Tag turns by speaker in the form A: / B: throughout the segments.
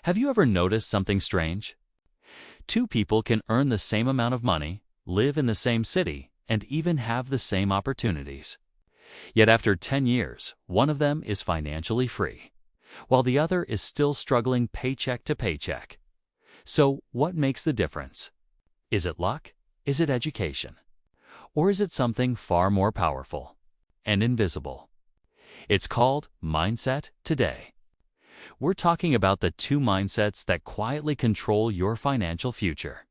A: Have you ever noticed something strange? Two people can earn the same amount of money, live in the same city, and even have the same opportunities. Yet after 10 years, one of them is financially free, while the other is still struggling paycheck to paycheck. So what makes the difference? Is it luck? Is it education? Or is it something far more powerful and invisible? It's called Mindset Today. We're talking about the two mindsets that quietly control your financial future: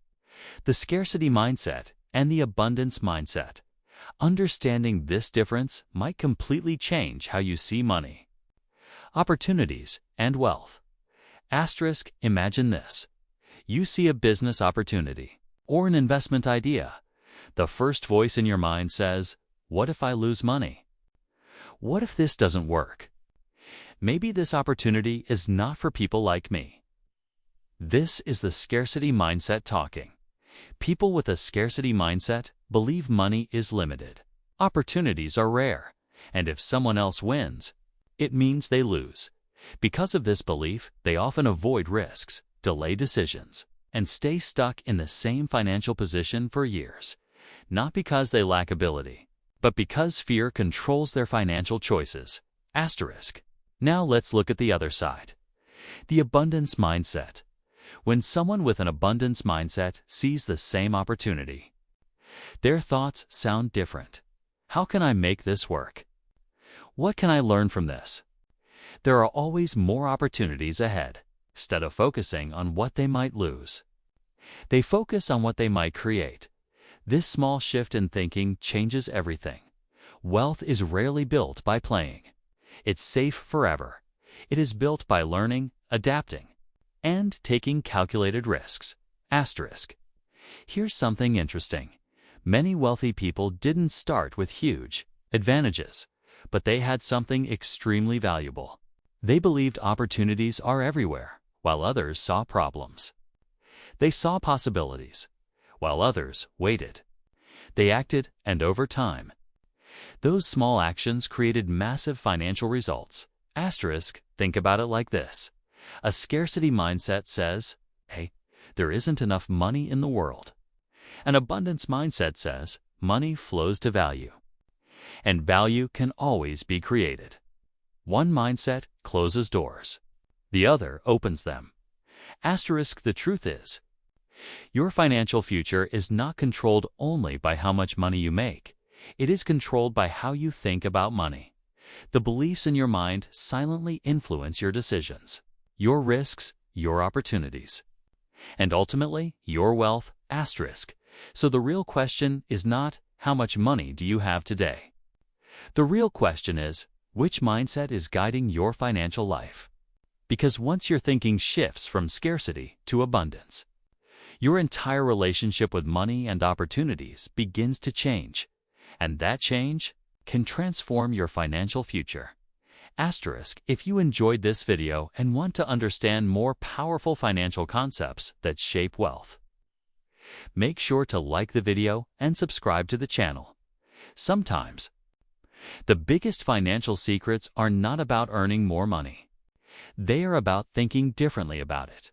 A: the scarcity mindset and the abundance mindset. Understanding this difference might completely change how you see money, opportunities, and wealth. Asterisk, imagine this. You see a business opportunity or an investment idea. The first voice in your mind says, "What if I lose money? What if this doesn't work? Maybe this opportunity is not for people like me." This is the scarcity mindset talking. People with a scarcity mindset believe money is limited, opportunities are rare, and if someone else wins, it means they lose. Because of this belief, they often avoid risks, delay decisions, and stay stuck in the same financial position for years. Not because they lack ability, but because fear controls their financial choices. Asterisk. Now let's look at the other side. The abundance mindset. When someone with an abundance mindset sees the same opportunity, their thoughts sound different. How can I make this work? What can I learn from this? There are always more opportunities ahead. Instead of focusing on what they might lose, they focus on what they might create. This small shift in thinking changes everything. Wealth is rarely built by playing. It's safe forever. It is built by learning, adapting, and taking calculated risks. Asterisk. Here's something interesting. Many wealthy people didn't start with huge advantages, but they had something extremely valuable. They believed opportunities are everywhere, while others saw problems. They saw possibilities, while others waited. They acted, and over time, those small actions created massive financial results. Asterisk, think about it like this. A scarcity mindset says, "Hey, there isn't enough money in the world." An abundance mindset says, "Money flows to value, and value can always be created." One mindset closes doors, the other opens them. Asterisk, the truth is, your financial future is not controlled only by how much money you make. It is controlled by how you think about money. The beliefs in your mind silently influence your decisions, your risks, your opportunities, and ultimately your wealth. Asterisk. So the real question is not, how much money do you have today? The real question is, which mindset is guiding your financial life? Because once your thinking shifts from scarcity to abundance, your entire relationship with money and opportunities begins to change, and that change can transform your financial future. Asterisk, if you enjoyed this video and want to understand more powerful financial concepts that shape wealth, make sure to like the video and subscribe to the channel. Sometimes, the biggest financial secrets are not about earning more money. They are about thinking differently about it.